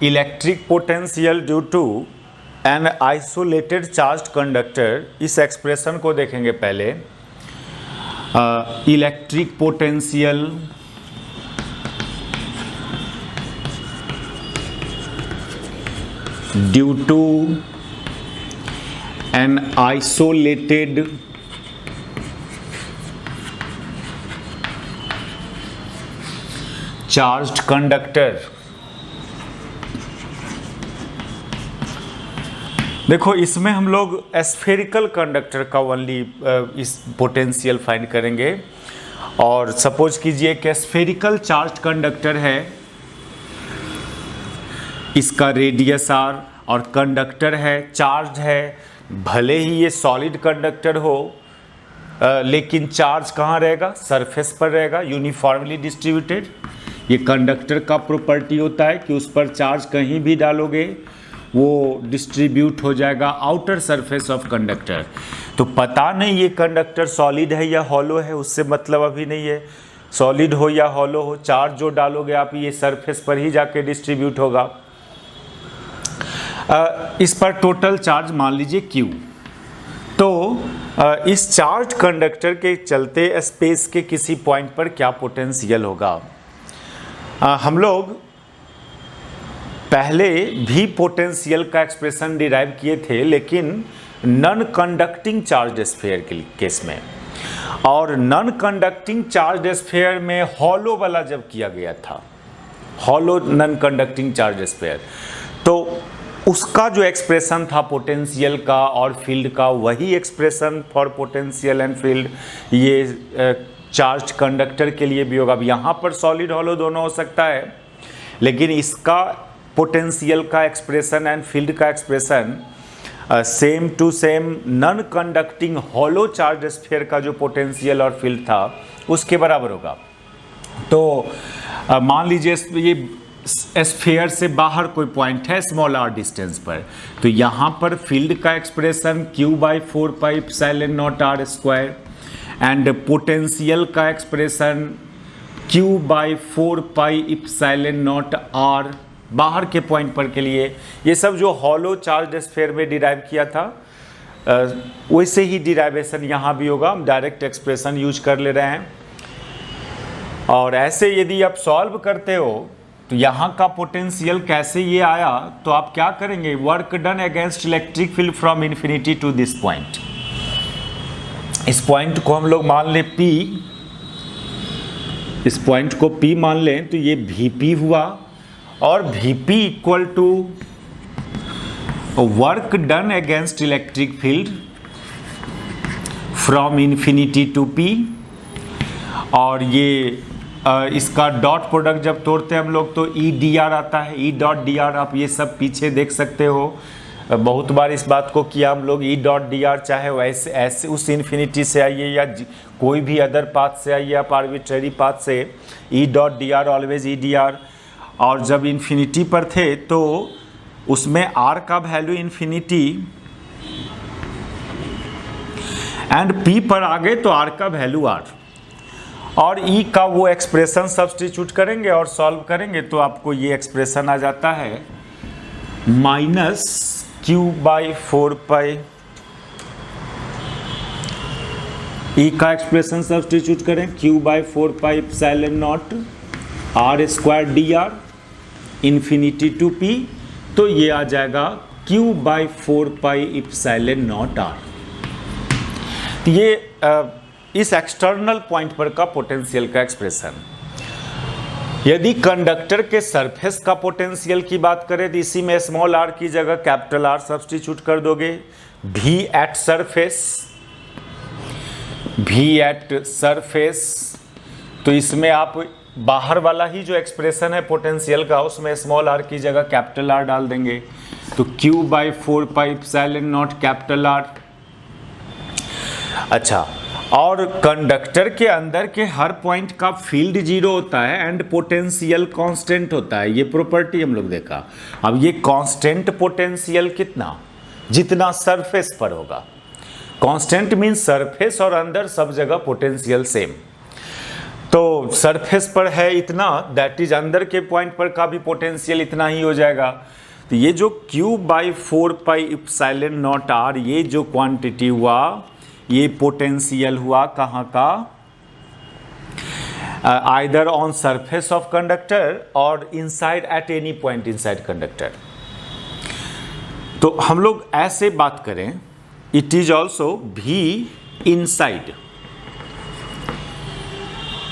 Electric potential due to an isolated charge conductor, इस expression को देखेंगे पहले। Electric potential due to an isolated charged conductor. देखो इसमें हम लोग स्फेरिकल कंडक्टर का ओनली इस पोटेंशियल फाइंड करेंगे। और सपोज कीजिए कि स्फेरिकल चार्ज कंडक्टर है, इसका रेडियस r और कंडक्टर है, चार्ज है। भले ही ये सॉलिड कंडक्टर हो लेकिन चार्ज कहाँ रहेगा? सरफेस पर रहेगा, यूनिफॉर्मली डिस्ट्रीब्यूटेड। ये कंडक्टर का प्रॉपर्टी होता है कि उस पर चार्ज कहीं भी डालोगे वो डिस्ट्रीब्यूट हो जाएगा आउटर सरफेस ऑफ कंडक्टर। तो पता नहीं ये कंडक्टर सॉलिड है या हॉलो है, उससे मतलब अभी नहीं है। सॉलिड हो या हॉलो हो, चार्ज जो डालोगे आप ये सरफेस पर ही जाके डिस्ट्रीब्यूट होगा। इस पर टोटल चार्ज मान लीजिए Q। तो इस चार्ज कंडक्टर के चलते स्पेस के किसी पॉइंट पर क्या पोटेंशियल होगा? हम लोग पहले भी पोटेंशियल का एक्सप्रेशन डिराइव किए थे, लेकिन नॉन कंडक्टिंग चार्ज स्फीयर के केस में। और नॉन कंडक्टिंग चार्ज स्फीयर में हॉलो वाला जब किया गया था, hollow non conducting charge sphere, तो उसका जो एक्सप्रेशन था पोटेंशियल का और फील्ड का, वही expression for potential and field ये चार्ज कंडक्टर के लिए भी होगा। अब यहाँ पर सॉलिड हॉलो दोनों हो सकता है, लेकिन इसका पोटेंशियल का एक्सप्रेशन एंड फील्ड का expression same to same non conducting hollow charge sphere का जो पोटेंशियल और फील्ड था उसके बराबर होगा। तो मान लीजिए ये स्फीयर से बाहर कोई पॉइंट है स्मॉल r डिस्टेंस पर, तो यहाँ पर फील्ड का एक्सप्रेशन Q/4πε0r² एंड पोटेंशियल का एक्सप्रेशन Q/4πε0r बाहर के पॉइंट पर के लिए। ये सब जो हॉलो चार्ज स्फीयर में डिराइव किया था वैसे ही डिराइवेशन यहाँ भी होगा। हम डायरेक्ट एक्सप्रेशन यूज कर ले रहे हैं। और ऐसे यदि आप सॉल्व करते हो तो यहाँ का पोटेंशियल कैसे ये आया, तो आप क्या करेंगे? Work done against electric field from infinity to this point. इस पॉइंट को हम लोग मान लें P, इस पॉइंट को P मान लें तो ये Vp हुआ। और Vp equal to work done against electric field from infinity to P। और ये इसका डॉट प्रोडक्ट जब तोड़ते हैं हम लोग तो E/dr आता है, E.dr। आप ये सब पीछे देख सकते हो, बहुत बार इस बात को किया हम लोग। E.dr चाहे वैसे ऐसे उस इन्फिनिटी से आइए या कोई भी अदर पाथ से आइए, आप आर्बिट्रेरी पाथ से, E.dr ऑलवेज E/dr। और जब इन्फिनिटी पर थे तो उसमें r का वैल्यू इन्फिनिटी एंड P पर आ गए तो r का वैल्यू r। और E का वो एक्सप्रेशन सब्स्टिट्यूट करेंगे और सॉल्व करेंगे तो आपको ये एक्सप्रेशन आ जाता है -Q/4π। E का एक्सप्रेशन सब्स्टिट्यूट करें Q/4πε0r² इन्फिनिटी टू P, तो ये आ जाएगा Q/4πε0r। तो ये इस एक्सटर्नल पॉइंट पर का पोटेंशियल का एक्सप्रेशन। यदि कंडक्टर के सरफेस का पोटेंशियल की बात करें तो इसी में स्मॉल r की जगह कैपिटल R सब्स्टिट्यूट कर दोगे। V एट सरफेस, तो इसमें आप बाहर वाला ही जो एक्सप्रेशन है पोटेंशियल का उसमें स्मॉल r की जगह कैपिटल R डाल देंगे, तो Q/4πε0 कैपिटल R। अच्छा, और कंडक्टर के अंदर के हर पॉइंट का फील्ड 0 होता है एंड पोटेंशियल कांस्टेंट होता है। ये प्रॉपर्टी हम लोग देखा। अब ये कांस्टेंट पोटेंशियल कितना? जितना सरफेस पर होगा। कांस्टेंट मींस सरफेस और अंदर सब जगह पोटेंशियल सेम। तो सरफेस पर है इतना, दैट इज अंदर के पॉइंट पर का भी पोटेंशियल इतना ही हो जाएगा। तो ये जो Q/4πε0r ये जो क्वांटिटी हुआ ये पोटेंशियल हुआ कहाँ का, either on surface of conductor और inside at any point inside conductor. तो हम लोग ऐसे बात करें, इट इज ऑल्सो भी इनसाइड।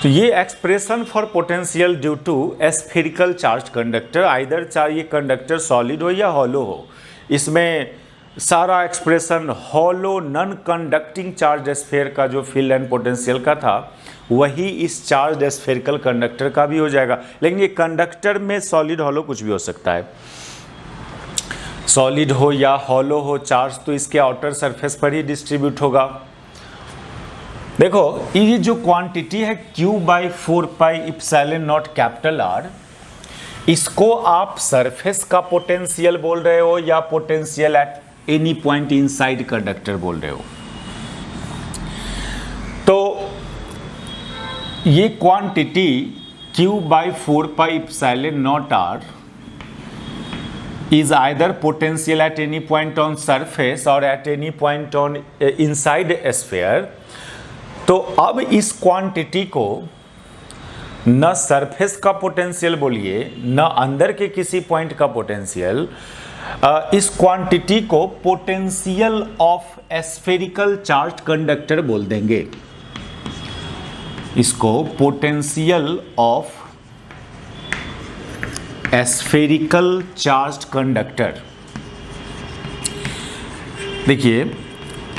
तो ये expression for potential due to spherical charge conductor, either चाहे ये कंडक्टर सॉलिड हो या हॉलो हो, इसमें सारा expression hollow non conducting charge sphere का जो फील्ड एंड पोटेंशियल का था वही इस चार्ज स्फेरिकल कंडक्टर का भी हो जाएगा। लेकिन ये कंडक्टर में सॉलिड हॉलो कुछ भी हो सकता है, सॉलिड हो या हॉलो हो, चार्ज तो इसके आउटर सरफेस पर ही डिस्ट्रीब्यूट होगा। देखो ये जो क्वांटिटी है Q/4πε0 कैपिटल R, इसको आप सरफेस का पोटेंशियल बोल रहे हो या potential at any point inside conductor बोल रहे हो। तो ये quantity Q/4πε0R is either potential at any point on surface or at any point on inside a sphere। तो अब इस क्वांटिटी को न सरफेस का पोटेंशियल बोलिए न अंदर के किसी पॉइंट का पोटेंशियल, इस क्वांटिटी को potential of spherical charge conductor बोल देंगे। इसको potential of spherical charge conductor. देखिए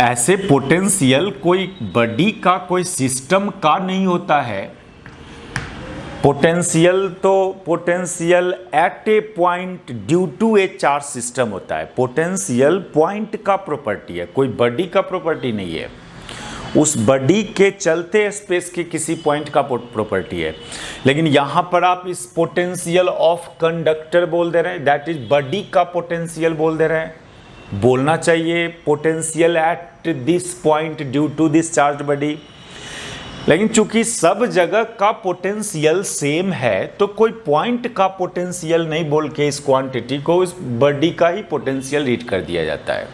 ऐसे पोटेंशियल कोई बॉडी का कोई सिस्टम का नहीं होता है। पोटेंशियल तो potential at a point due to a charge system होता है। पोटेंशियल पॉइंट का प्रॉपर्टी है, कोई बॉडी का प्रॉपर्टी नहीं है। उस बॉडी के चलते स्पेस के किसी पॉइंट का प्रॉपर्टी है। लेकिन यहाँ पर आप इस पोटेंशियल ऑफ कंडक्टर बोल दे रहे हैं, दैट इज बॉडी का पोटेंशियल बोल दे रहे हैं। बोलना चाहिए potential at this point due to this charge body, लेकिन चूंकि सब जगह का पोटेंशियल सेम है तो कोई पॉइंट का पोटेंशियल नहीं बोल के इस क्वांटिटी को इस बॉडी का ही पोटेंशियल रीड कर दिया जाता है।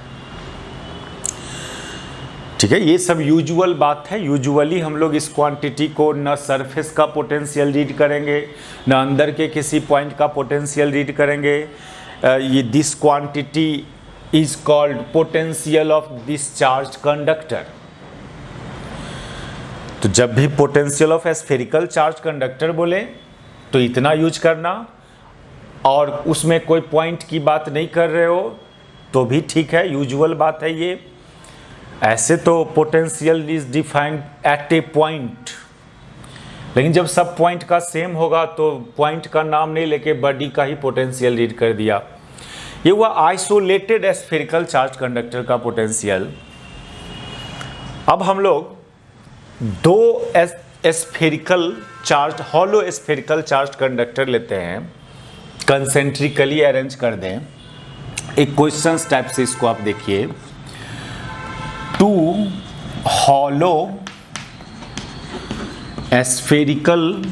ठीक है, ये सब यूजुअल बात है। यूजुअली हम लोग इस क्वांटिटी को न सरफेस का पोटेंशियल रीड करेंगे न अंदर के किसी पॉइंट का पोटेंशियल रीड करेंगे। ये this quantity is called potential of this charge conductor. तो जब भी potential of spherical charge conductor बोले तो इतना यूज करना, और उसमें कोई पॉइंट की बात नहीं कर रहे हो तो भी ठीक है, यूजुअल बात है ये। ऐसे तो potential is defined at a point, लेकिन जब सब पॉइंट का सेम होगा तो पॉइंट का नाम नहीं लेके बॉडी का ही पोटेंशियल रीड कर दिया। ये हुआ आइसोलेटेड स्फेरिकल चार्ज कंडक्टर का पोटेंशियल। अब हम लोग दो spherical charge hollow spherical charge conductor लेते हैं, कंसेंट्रिकली अरेंज कर दें। एक क्वेश्चन टाइप से इसको आप देखिए, two hollow spherical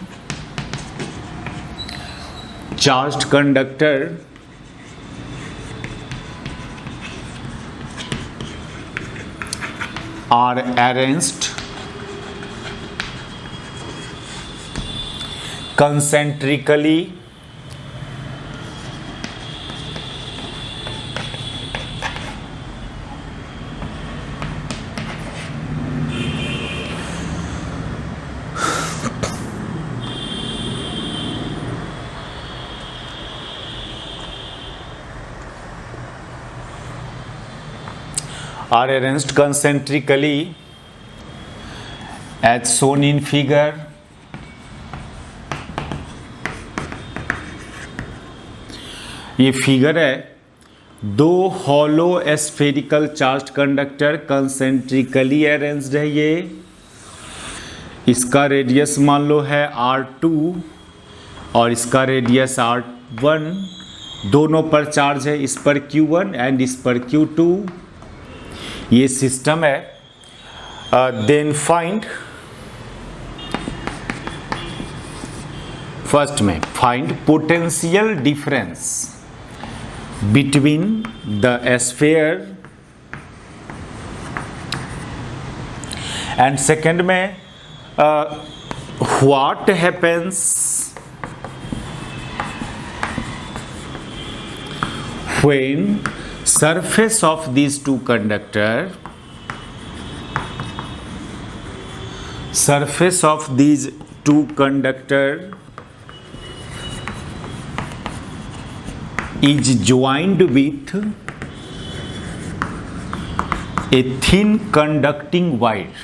charge conductor are arranged concentrically are arranged concentrically as shown in figure। ये फिगर है, दो hollow spherical charge conductor concentrically arranged है। ये इसका रेडियस मान लो है R2 और इसका रेडियस R1, दोनों पर चार्ज है, इस पर Q1 एंड इस पर Q2। ये सिस्टम है। देन फाइंड फर्स्ट में find potential difference between the sphere and second में what happens when surface of these two conductor is joined with a thin conducting wire.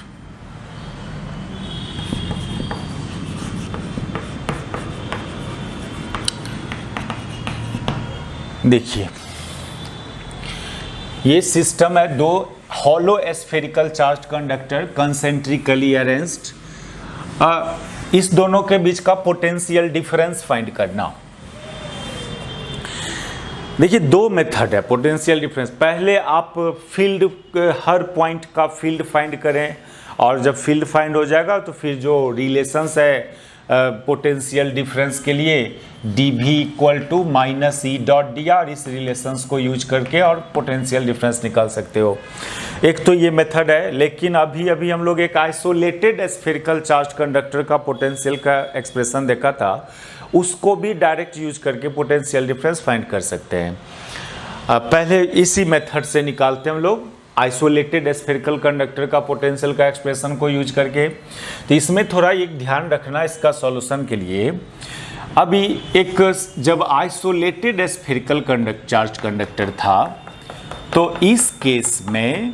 देखिए ये सिस्टम है, दो hollow spherical charge conductor concentrically arranged. इस दोनों के बीच का पोटेंशियल डिफरेंस फाइंड करना। देखिए दो मेथड है पोटेंशियल डिफरेंस। पहले आप फील्ड, हर पॉइंट का फील्ड फाइंड करें, और जब फील्ड फाइंड हो जाएगा तो फिर जो रिलेशंस है पोटेंशियल डिफरेंस के लिए dV equal to minus E dot d r, इस रिलेशंस को यूज करके और पोटेंशियल डिफरेंस निकाल सकते हो। एक तो ये मेथड है, लेकिन अभी हम लोग एक आइसोलेटेड स्फेरिकल चार्ज कंडक्टर का पोटेंशियल का एक्सप्रेशन देखा था, उसको भी डायरेक्ट यूज करके पोटेंशियल डिफरेंस फाइंड कर सकते हैं। पहले इसी मेथड से निकालते हैं हम लोग आइसोलेटेड स्फेरिकल कंडक्टर का पोटेंशियल का एक्सप्रेशन को यूज करके। तो इसमें थोड़ा एक ध्यान रखना इसका सॉल्यूशन के लिए। अभी एक जब आइसोलेटेड स्फेरिकल चार्ज कंडक्टर था, तो इस केस में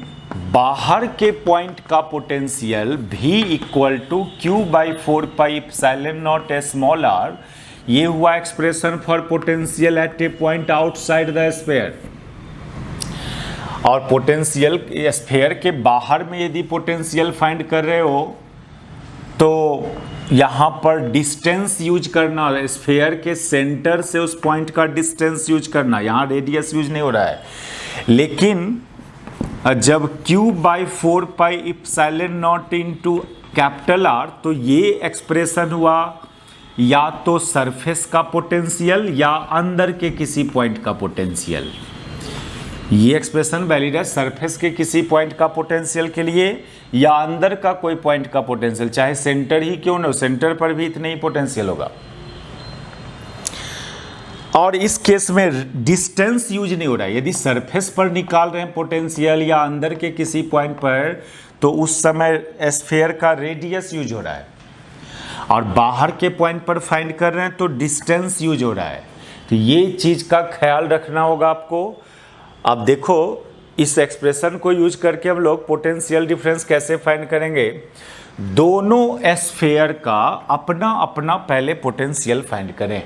बाहर के पॉइंट का potential V equal to q by 4 pi epsilon naught small r, ये हुआ expression for potential at a point outside the sphere. और पोटेंशियल स्फीयर के बाहर में यदि पोटेंशियल फाइंड कर रहे हो तो यहाँ पर डिस्टेंस यूज करना, स्फीयर के सेंटर से उस पॉइंट का डिस्टेंस यूज करना, यहाँ रेडियस यूज नहीं हो रहा है। लेकिन जब Q by 4 pi epsilon not into capital R, तो ये एक्सप्रेशन हुआ या तो सरफेस का पोटेंशियल या अंदर के किसी पॉइंट का पोटेंशियल। ये एक्सप्रेशन वैलिड है सरफेस के किसी पॉइंट का पोटेंशियल के लिए या अंदर का कोई पॉइंट का पोटेंशियल, चाहे सेंटर ही क्यों ना हो, सेंटर पर भी इतना ही पोटेंशियल होगा। और इस केस में डिस्टेंस यूज नहीं हो रहा है। यदि सरफेस पर निकाल रहे हैं पोटेंशियल या अंदर के किसी पॉइंट पर, तो उस समय स्फीयर का रेडियस यूज हो रहा है, और बाहर के पॉइंट पर फाइंड कर रहे हैं तो डिस्टेंस यूज हो रहा है। तो ये चीज़ का ख्याल रखना होगा आपको। अब देखो इस एक्सप्रेशन को यूज करके हम लोग पोटेंशियल डिफरेंस कैसे फाइंड करेंगे। दोनों स्फीयर का अपना अपना पहले पोटेंशियल फाइंड करें।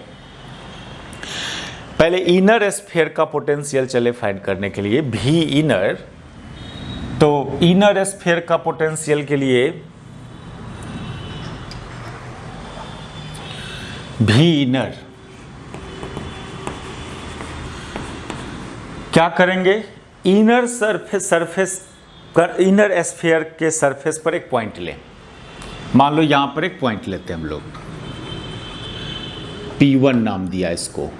पहले इनर स्फीयर का पोटेंशियल चले फाइंड करने के लिए V इनर। तो इनर स्फीयर का पोटेंशियल के लिए V इनर क्या करेंगे, इनर इनर स्फीयर के सरफेस पर एक पॉइंट लें। मान लो यहां पर एक पॉइंट लेते हैं हम लोग, P1 नाम दिया इसको।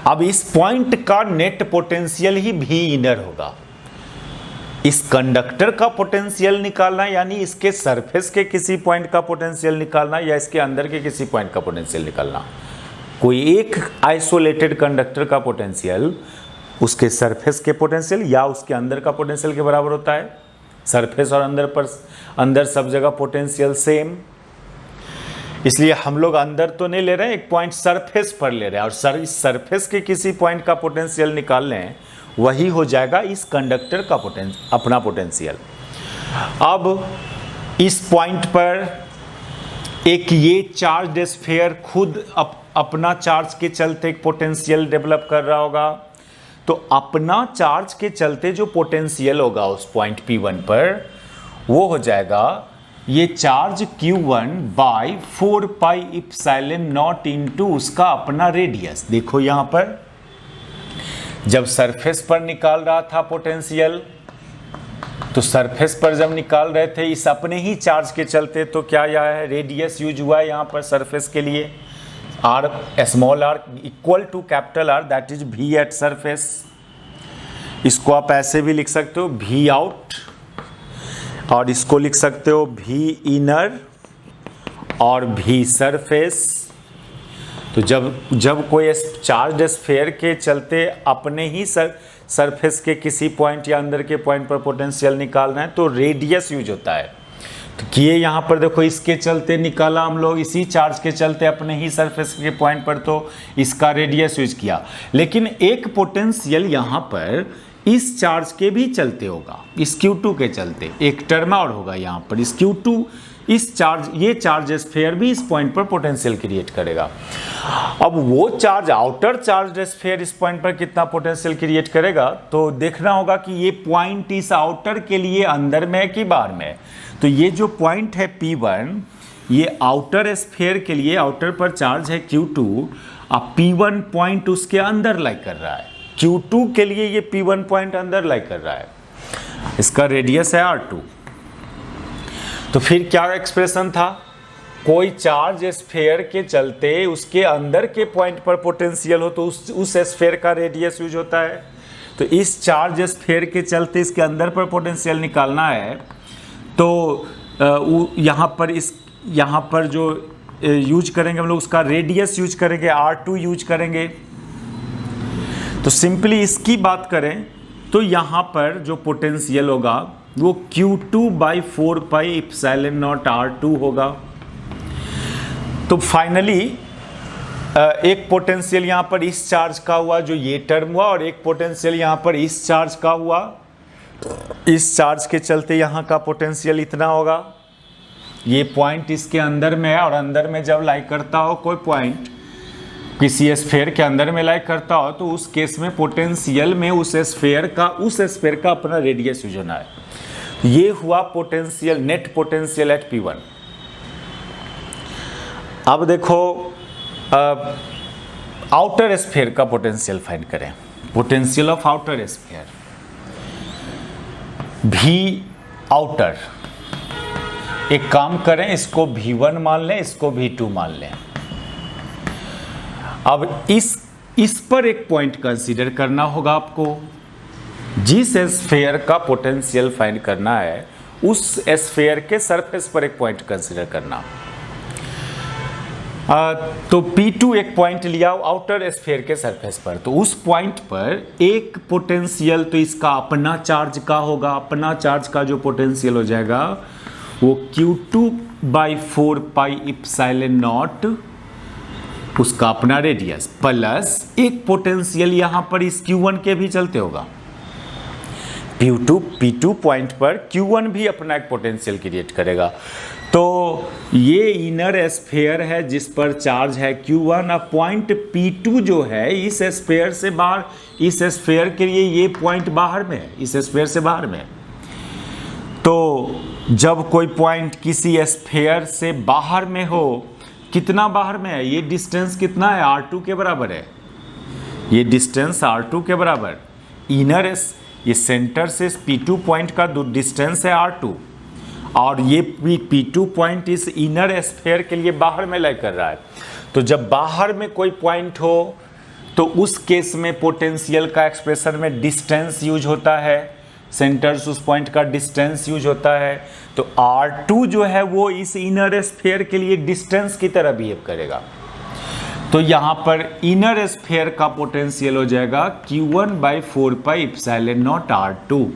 अब इस पॉइंट का नेट पोटेंशियल ही V इनर होगा। इस कंडक्टर का पोटेंशियल निकालना यानी इसके सरफेस के किसी पॉइंट का पोटेंशियल निकालना या इसके अंदर के किसी पॉइंट का पोटेंशियल निकालना। कोई एक आइसोलेटेड कंडक्टर का पोटेंशियल उसके सरफेस के पोटेंशियल या उसके अंदर का पोटेंशियल के बराबर होता है। सरफेस और अंदर सब जगह पोटेंशियल सेम, इसलिए हम लोग अंदर तो नहीं ले रहे हैं, एक पॉइंट सरफेस पर ले रहे हैं, और इस सरफेस के किसी पॉइंट का पोटेंशियल निकाल लें, वही हो जाएगा इस कंडक्टर का अपना पोटेंशियल। अब इस पॉइंट पर एक ये चार्ज स्फीयर खुद अपना चार्ज के चलते एक पोटेंशियल डेवलप कर रहा होगा। तो अपना चार्ज के चलते जो पोटेंशियल होगा उस पॉइंट P1 पर, वो हो जाएगा ये charge Q1 by 4 pi epsilon not into उसका अपना रेडियस। देखो यहां पर जब सरफेस पर निकाल रहा था पोटेंशियल, तो सरफेस पर जब निकाल रहे थे इस अपने ही चार्ज के चलते, तो क्या यह है रेडियस यूज हुआ है यहां पर सरफेस के लिए, r small r equal to capital R, that is V at surface. इसको आप ऐसे भी लिख सकते हो वी आउट, और इसको लिख सकते हो वी इनर और वी सरफेस। तो जब कोई चार्ज स्फीयर के चलते अपने ही सरफेस के किसी पॉइंट या अंदर के पॉइंट पर पोटेंशियल निकालना है तो रेडियस यूज होता है। तो किए यहाँ पर देखो, इसके चलते निकाला हम लोग, इसी चार्ज के चलते अपने ही सरफेस के पॉइंट पर, तो इसका रेडियस यूज किया। लेकिन एक पोटेंशियल यहाँ पर इस चार्ज के भी चलते होगा, इस Q2 के चलते एक टर्म और होगा यहाँ पर इस Q2, इस चार्ज, ये चार्ज स्फीयर भी इस पॉइंट पर पोटेंशियल क्रिएट करेगा। अब वो चार्ज, आउटर चार्ज स्फीयर इस पॉइंट पर कितना पोटेंशियल क्रिएट करेगा, तो देखना होगा कि ये पॉइंट इस आउटर के लिए अंदर में है कि बाहर में है। तो ये जो पॉइंट है P1, ये आउटर स्फीयर के लिए, आउटर पर चार्ज है Q2, अब P1 पॉइंट उसके अंदर लाई कर रहा है। Q2 के लिए ये P1 पॉइंट अंदर लाई कर रहा है, इसका रेडियस है R2। तो फिर क्या एक्सप्रेशन था, कोई चार्ज स्फीयर के चलते उसके अंदर के पॉइंट पर पोटेंशियल हो तो उस स्फीयर का रेडियस यूज होता है। तो इस चार्ज स्फीयर के चलते इसके अंदर पर पोटेंशियल निकालना है, तो यहाँ पर जो यूज करेंगे हम लोग, उसका रेडियस यूज करेंगे, R2 यूज करेंगे। तो सिंपली इसकी बात करें तो यहाँ पर जो पोटेंशियल होगा वो Q2/4πε0 R2 होगा। तो फाइनली एक पोटेंशियल यहाँ पर इस चार्ज का हुआ, जो ये टर्म हुआ, और एक पोटेंशियल यहाँ पर इस चार्ज का हुआ। इस चार्ज के चलते यहाँ का पोटेंशियल इतना होगा। ये पॉइंट इसके अंदर में है, और अंदर में जब लाई करता हो कोई पॉइंट, किसी स्फीयर के अंदर में लाई करता हो, तो उस केस में पोटेंशियल में उस स्फीयर का अपना रेडियस यूज होना है। ये हुआ potential, net potential at P1। अब देखो आउटर स्फीयर का पोटेंशियल फाइंड करें, potential of outer sphere V outer. एक काम करें, इसको V1 मान लें, इसको V2 मान लें। अब इस पर एक पॉइंट कंसीडर करना होगा आपको। जिस स्फीयर का पोटेंशियल फाइंड करना है, उस स्फीयर के सरफेस पर एक पॉइंट कंसीडर करना। तो P2 एक पॉइंट लिया आउटर स्फीयर के सरफेस पर, तो उस पॉइंट पर एक पोटेंशियल, तो इसका अपना चार्ज का होगा, अपना चार्ज का जो पोटेंशियल हो जाएगा वो Q2/4πε0, उसका अपना रेडियस, प्लस एक पोटेंशियल यहां पर इस Q1 के भी चलते होगा। P2 पॉइंट पर Q1 भी अपना एक पोटेंशियल क्रिएट करेगा। तो ये इनर स्फीयर है जिस पर चार्ज है Q1। अब पॉइंट P2 जो है इस स्फीयर से बाहर, इस स्फीयर के लिए ये पॉइंट बाहर में है, इस स्फीयर से बाहर में। तो जब कोई पॉइंट किसी स्फीयर से बाहर में हो, कितना बाहर में है, ये डिस्टेंस कितना है, R2 के बराबर है। ये डिस्टेंस R2 के बराबर, इनर, ये सेंटर से P2 पॉइंट का डिस्टेंस है R2, और ये P2 पॉइंट इस इनर स्फीयर के लिए बाहर में लाई कर रहा है। तो जब बाहर में कोई पॉइंट हो तो उस केस में पोटेंशियल का एक्सप्रेशन में डिस्टेंस यूज होता है, सेंटर से उस पॉइंट का डिस्टेंस यूज होता है। तो R2 जो है वो इस इनर स्फीयर के लिए डिस्टेंस की तरह बिहेव करेगा। तो यहाँ पर इनर स्फीयर का पोटेंशियल हो जाएगा Q1/4πε0 R2।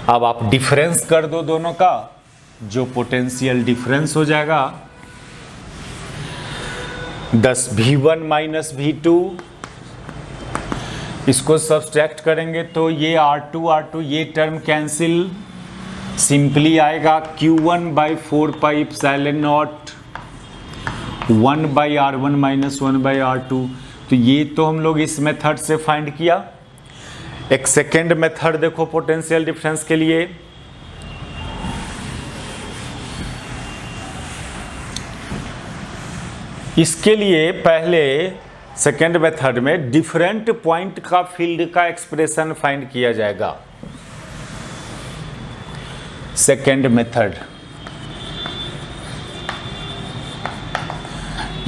अब आप डिफरेंस कर दो दोनों का, जो पोटेंशियल डिफरेंस हो जाएगा 10 V1 - V2, इसको सब्सट्रैक्ट करेंगे तो ये R2 ये टर्म कैंसिल, सिंपली आएगा Q1/4πε0 1/R1 - 1/R2। तो ये तो हम लोग इस मेथड से फाइंड किया। एक सेकेंड मेथड देखो पोटेंशियल डिफरेंस के लिए। इसके लिए पहले सेकेंड मेथड में डिफरेंट पॉइंट का फील्ड का एक्सप्रेशन फाइंड किया जाएगा। सेकेंड मेथड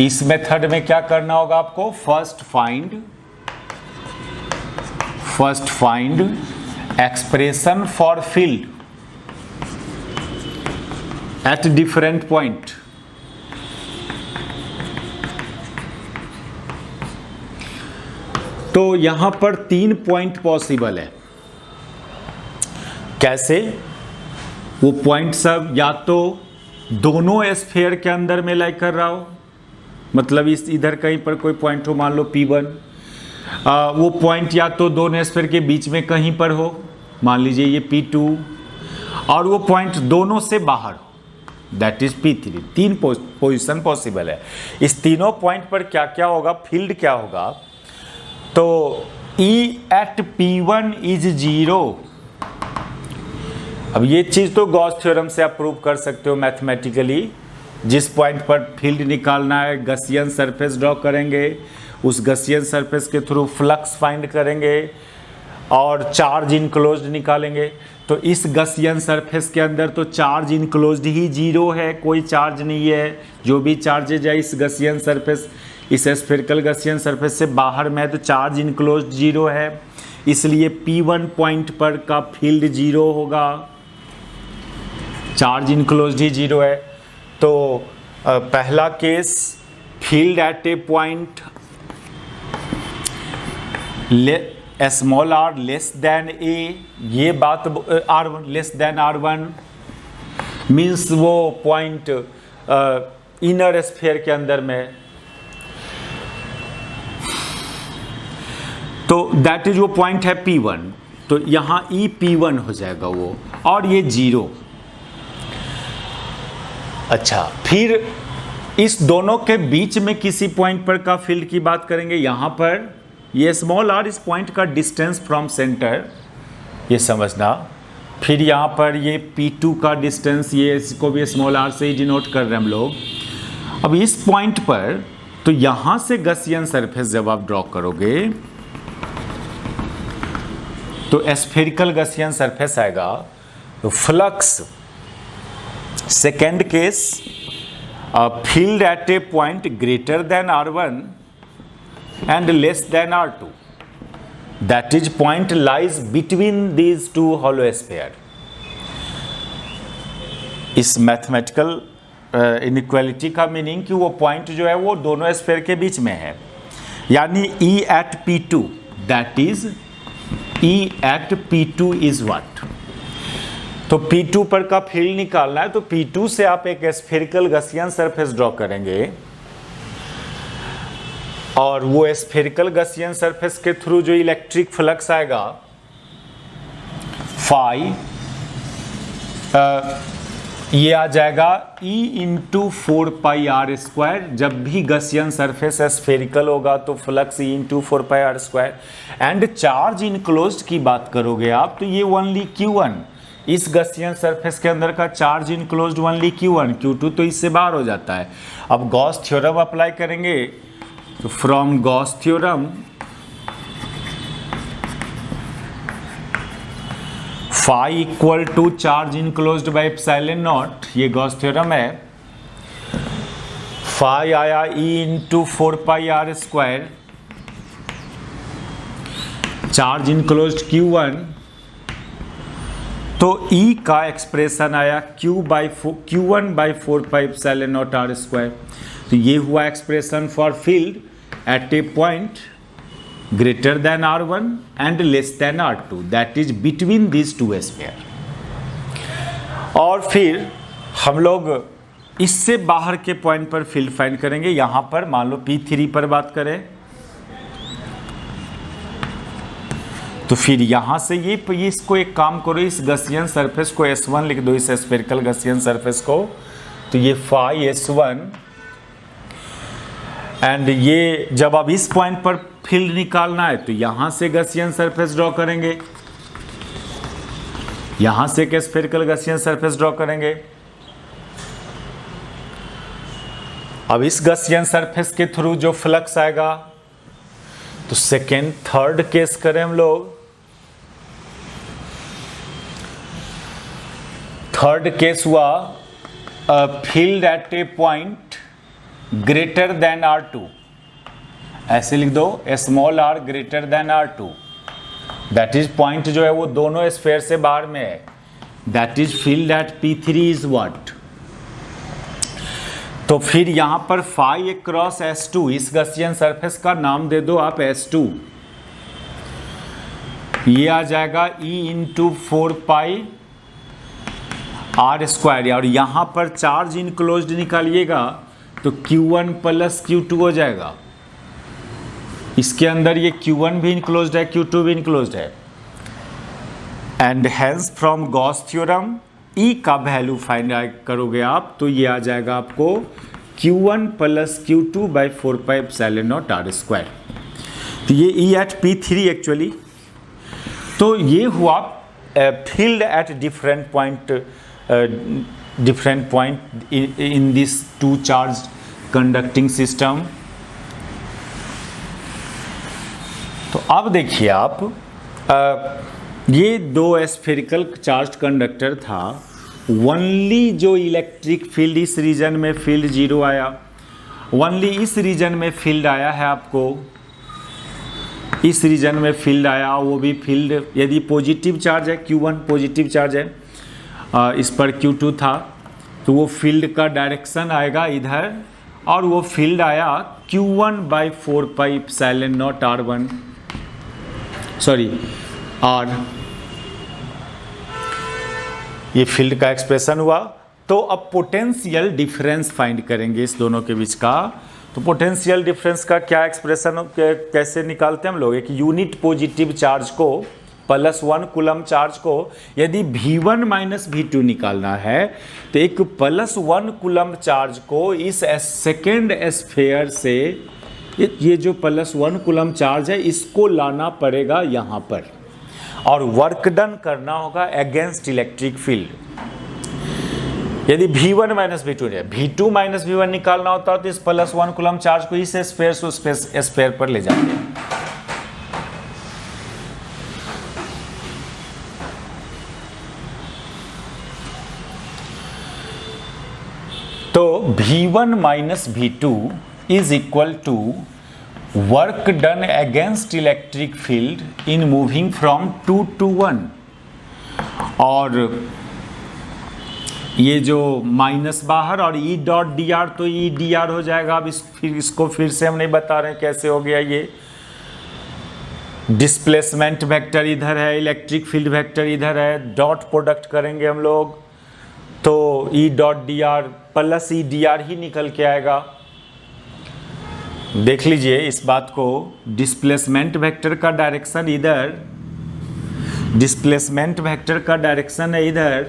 इस मेथड में क्या करना होगा आपको, first find expression for field at different point. तो यहां पर 3 पॉइंट पॉसिबल है। कैसे? वो पॉइंट सब या तो दोनों स्फीयर के अंदर में लाई कर रहा हो, मतलब इस इधर कहीं पर कोई पॉइंट हो, मान लो P1, वो पॉइंट या तो दोनों स्फीयर के बीच में कहीं पर हो, मान लीजिए ये P2, और वो पॉइंट दोनों से बाहर हो, that is P3। 3 position possible है। इस तीनों पॉइंट पर क्या क्या होगा, फील्ड क्या होगा, तो E at P1 इज 0। अब ये चीज तो गॉस थ्योरम से आप प्रूव कर सकते हो मैथमेटिकली। जिस पॉइंट पर फील्ड निकालना है, गसियन सरफेस ड्रॉ करेंगे, उस गसियन सरफेस के थ्रू फ्लक्स फाइंड करेंगे और चार्ज इनक्लोज्ड निकालेंगे। तो इस गसियन सरफेस के अंदर तो चार्ज इनक्लोज्ड ही 0 है, कोई चार्ज नहीं है। जो भी चार्जेज है इस गसियन सरफेस, इस स्फेरिकल गसियन सरफेस से बाहर में है, तो चार्ज इनक्लोज्ड 0 है, इसलिए P1 पॉइंट पर का फील्ड 0 होगा, चार्ज इनक्लोज्ड ही 0 है। तो पहला case, field at a point small r less than a, ये बात r1 less than r1 means वो पॉइंट इनर स्फीयर के अंदर में, तो दैट इज वो पॉइंट है P1। तो यहाँ E P1 हो जाएगा वो, और ये 0। अच्छा, फिर इस दोनों के बीच में किसी पॉइंट पर का फील्ड की बात करेंगे। यहाँ पर ये स्मॉल r इस पॉइंट का डिस्टेंस फ्रॉम सेंटर, ये समझना। फिर यहाँ पर ये P2 का डिस्टेंस, ये इसको भी स्मॉल r से ही डिनोट कर रहे हैं हम लोग। अब इस पॉइंट पर तो यहाँ से गसियन सरफेस जब आप ड्रॉ करोगे तो स्फेरिकल गसियन सरफेस आएगा। तो flux, second case, field at a point greater than R1 and less than R2, that is point lies between these two hollow sphere. इस मैथमेटिकल इनइक्वालिटी का meaning कि वो पॉइंट जो है वो दोनों स्फीयर के बीच में है, यानी E at P2, that is E at P2 is what. तो P2 पर का फील्ड निकालना है, तो P2 से आप एक स्फेरिकल गसियन सरफेस ड्रॉ करेंगे, और वो स्फेरिकल गसियन सरफेस के थ्रू जो इलेक्ट्रिक फ्लक्स आएगा फाई, ये आ जाएगा E इंटू 4πr²। जब भी गसियन सरफेस स्फेरिकल होगा तो flux E into 4πr²। And charge enclosed की बात करोगे आप, तो ये ओनली Q1, इस गसियन सरफेस के अंदर का charge enclosed only Q1, Q2 तो इससे बाहर हो जाता है। अब गॉस थ्योरम अप्लाई करेंगे, तो from Gauss theorem phi equal to charge enclosed by epsilon naught, ये गॉस थ्योरम है। फाई आया E into 4πr², charge enclosed Q1, तो E का एक्सप्रेशन आया Q1 बाई 4πε0r²। तो ये हुआ expression for field at a point greater than R1 and less than R2, that is between this two sphere. और फिर हम लोग इससे बाहर के पॉइंट पर फील्ड फाइंड करेंगे। यहाँ पर मान लो P3 पर बात करें, तो फिर यहाँ से ये इसको एक काम करो, इस गसियन सरफेस को S1 लिख दो, इस स्फेरिकल गसियन सरफेस को, तो ये फाई S1, एंड ये जब अब इस पॉइंट पर फील्ड निकालना है तो यहाँ से गसियन सरफेस ड्रॉ करेंगे, यहाँ से एक स्फेरिकल गसियन सरफेस ड्रॉ करेंगे। अब इस गसियन सरफेस के थ्रू जो फ्लक्स आएगा, तो सेकेंड थर्ड केस करें हम लोग। थर्ड केस हुआ field at a point greater then R2, ऐसे लिख दो small r greater than R2, that is point जो है वो दोनों स्फीयर से बाहर में है, that is field at P3 is what. तो फिर यहां पर फाई क्रॉस S2, इस गॉसियन सरफेस का नाम दे दो आप S2, ये आ जाएगा E इंटू 4 पाई R², और यहां पर चार्ज इनक्लोज्ड निकालिएगा तो Q1 प्लस Q2 हो जाएगा। इसके अंदर ये Q1 भी इनक्लोज्ड है, Q2 भी इनक्लोज्ड है, and hence from Gauss theorem E का वैल्यू फाइंड करोगे आप तो ये आ जाएगा आपको Q1 plus Q2 by 4 pi epsilon not R²। तो ये E एट P3 एक्चुअली, तो ये हुआ field at different point in this two charge conducting system. तो अब देखिए आप, ये दो स्फेरिकल चार्ज कंडक्टर था, ओनली जो इलेक्ट्रिक फील्ड इस रीजन में फील्ड 0 आया, ओनली इस रीजन में फील्ड आया है आपको, इस रीजन में फील्ड आया, वो भी फील्ड यदि पॉजिटिव चार्ज है, Q1 पॉजिटिव चार्ज है, इस पर Q2 था, तो वो फील्ड का डायरेक्शन आएगा इधर, और वो फील्ड आया Q1 by 4 pi epsilon not R1, sorry R, ये फील्ड का एक्सप्रेशन हुआ। तो अब पोटेंशियल डिफरेंस फाइंड करेंगे इस दोनों के बीच का। तो पोटेंशियल डिफरेंस का क्या एक्सप्रेशन कैसे निकालते हैं हम लोग, एक यूनिट पॉजिटिव चार्ज को +1 कूलम चार्ज को यदि V1 माइनस V2 निकालना है तो एक +1 कूलम चार्ज को इस सेकेंड स्फीयर से, ये जो +1 कूलम चार्ज है इसको लाना पड़ेगा यहाँ पर, और वर्क डन करना होगा अगेंस्ट इलेक्ट्रिक फील्ड। यदि V1 माइनस V2 है, V2 माइनस V1 निकालना होता है तो इस +1 कूलम चार्ज को इस स्फीयर से उस स्फीयर पर ले जाते हैं। तो V1 minus V2 is equal to work done against electric field in moving from 2 to 1, और ये जो माइनस बाहर और E डॉट dr, तो E dr हो जाएगा। अब इसको फिर से हम नहीं बता रहे हैं कैसे हो गया, ये डिस्प्लेसमेंट वेक्टर इधर है, इलेक्ट्रिक फील्ड वेक्टर इधर है, डॉट प्रोडक्ट करेंगे हम लोग तो E dot dr plus E dr ही निकल के आएगा। देख लीजिए इस बात को, डिस्प्लेसमेंट वेक्टर का डायरेक्शन इधर, डिस्प्लेसमेंट वेक्टर का डायरेक्शन है इधर,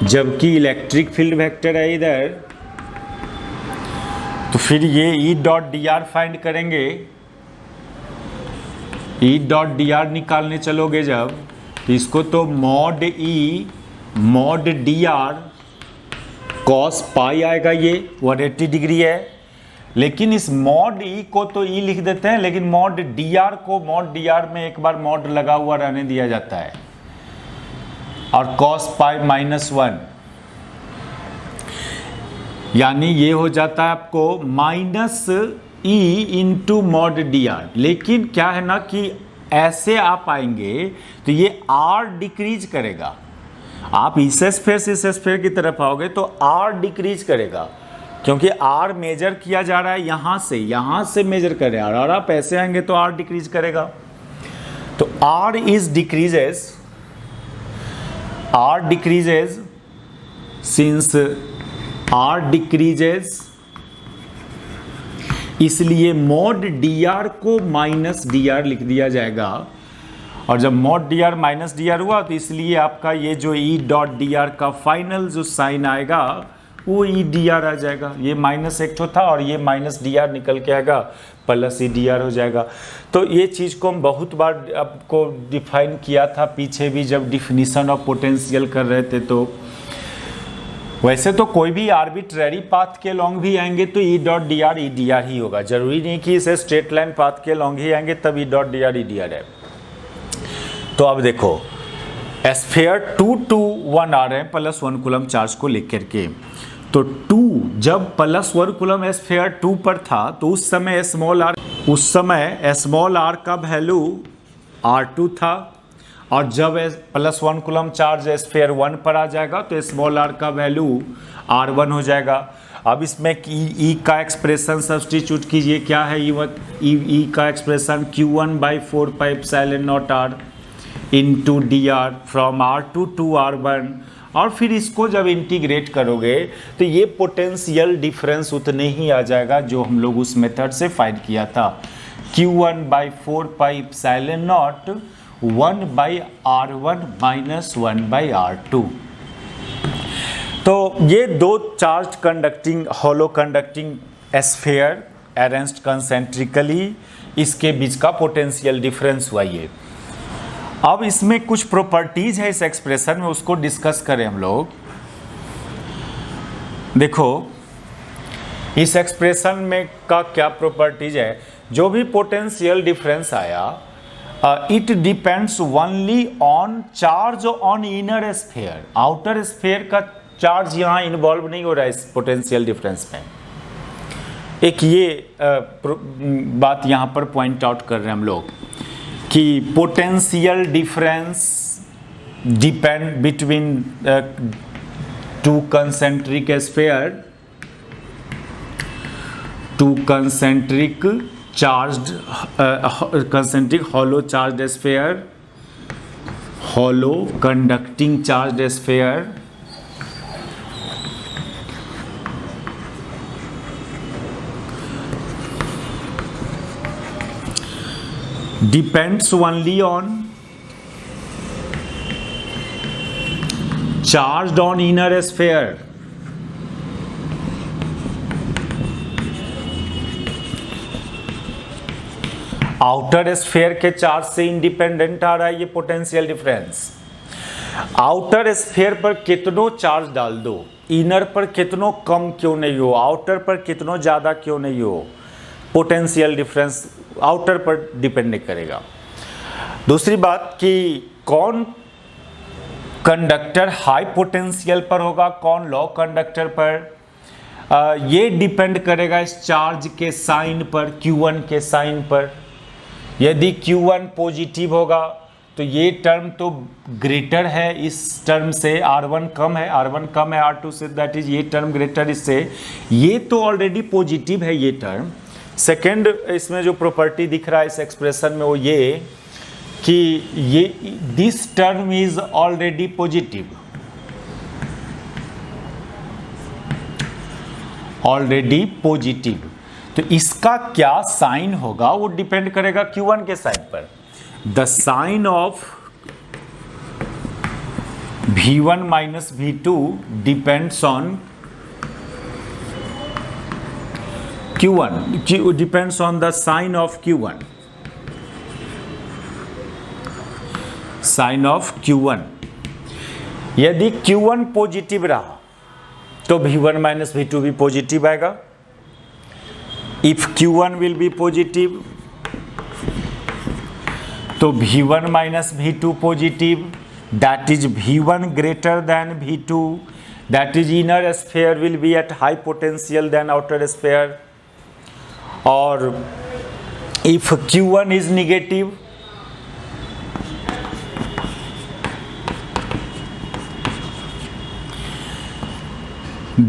जबकि इलेक्ट्रिक फील्ड वेक्टर है इधर। तो फिर ये E डॉट dr फाइंड करेंगे, E डॉट dr निकालने चलोगे जब, तो इसको तो mod E mod dr cos पाई आएगा, ये 180 डिग्री है, लेकिन इस मॉड E को तो E लिख देते हैं, लेकिन मॉड dr को मॉड dr में एक बार मॉड लगा हुआ रहने दिया जाता है, और cos पाई -1, यानी ये हो जाता है आपको -E इंटू मॉड dr। लेकिन क्या है ना कि ऐसे आप आएंगे तो ये R डिक्रीज करेगा, आप इस स्फीयर से इस स्फीयर की तरफ आओगे तो R डिक्रीज करेगा, क्योंकि R मेजर किया जा रहा है यहाँ से मेजर कर रहे हैं, और आप ऐसे आएंगे तो R डिक्रीज करेगा। तो R decreases since R decreases, इसलिए मॉड dr को -dr लिख दिया जाएगा, और जब मॉड dr -dr हुआ तो इसलिए आपका ये जो E डॉट dr का फाइनल जो साइन आएगा वो E dr आ जाएगा। ये -1 था और ये -dr निकल के आएगा, +E dr हो जाएगा। तो ये चीज़ को हम बहुत बार आपको डिफाइन किया था पीछे भी, जब डिफिनीशन ऑफ पोटेंशियल कर रहे थे। तो वैसे तो कोई भी आर्बिट्रेरी पाथ के लॉन्ग भी आएंगे तो E dot dr E dr ही होगा, जरूरी नहीं कि इसे स्ट्रेट लाइन पाथ के लॉन्ग ही आएंगे तब E dot dr E dr है। तो अब देखो स्फीयर 2 to 1 आ रहे हैं +1 कूलम चार्ज को लेकर के, तो 2 जब +1 कूलम स्फीयर 2 पर था तो उस समय स्मॉल आर का वैल्यू R2 था, और जब +1 कूलम चार्ज स्फीयर 1 पर आ जाएगा तो स्मॉल आर का वैल्यू R1 हो जाएगा। अब इसमें ई का एक्सप्रेशन सब्स्टिट्यूट कीजिए, क्या है ई का expression Q1/4πε0r into dr from R2 to R1, और फिर इसको जब इंटीग्रेट करोगे तो ये पोटेंशियल डिफरेंस उतने ही आ जाएगा जो हम लोग उस मेथड से फाइंड किया था, Q1/4πε0 1/R1 माइनस 1/R2। तो ये दो charge conducting hollow conducting sphere arranged concentrically, इसके बीच का पोटेंशियल डिफरेंस हुआ ये। अब इसमें कुछ प्रॉपर्टीज है इस एक्सप्रेशन में, उसको डिस्कस करें हम लोग। देखो इस एक्सप्रेशन में का क्या प्रॉपर्टीज है, जो भी पोटेंशियल डिफरेंस आया it depends only on charge on inner sphere. Outer sphere का चार्ज यहाँ इन्वॉल्व नहीं हो रहा है इस पोटेंशियल डिफरेंस में। एक ये बात यहाँ पर पॉइंट आउट कर रहे हैं हम लोग कि potential difference depend between two concentric sphere, two concentric charged concentric hollow charged sphere, hollow conducting charged sphere, depends only on charged on inner sphere, outer sphere के चार्ज से इंडिपेंडेंट आ रहा है ये पोटेंशियल डिफरेंस। आउटर स्फीयर पर कितनों charge डाल दो, inner पर कितनों कम क्यों नहीं हो, आउटर पर कितनों ज़्यादा क्यों नहीं हो, पोटेंशियल डिफरेंस आउटर पर डिपेंड नहीं करेगा। दूसरी बात कि कौन कंडक्टर हाई पोटेंशियल पर होगा, कौन लो कंडक्टर पर, ये डिपेंड करेगा इस चार्ज के साइन पर, Q1 के साइन पर। यदि Q1 पॉजिटिव होगा तो ये टर्म तो ग्रेटर है इस टर्म से, R1 कम है R2 से, दैट इज ये टर्म ग्रेटर इससे, ये तो ऑलरेडी पॉजिटिव है ये टर्म। सेकेंड इसमें जो प्रॉपर्टी दिख रहा है इस एक्सप्रेशन में वो ये कि ये this term is already positive, already positive. तो इसका क्या साइन होगा वो डिपेंड करेगा Q1 के साइन पर। The sign of V1 minus V2 depends on Q1, depends on the sign of Q1, sign of Q1। यदि Q1 पॉजिटिव रहा तो V1 माइनस V2 भी पॉजिटिव आएगा। If Q1 will be positive तो V1 minus V2 positive, that is V1 greater than V2, that is inner sphere will be at high potential than outer sphere. और if Q1 is negative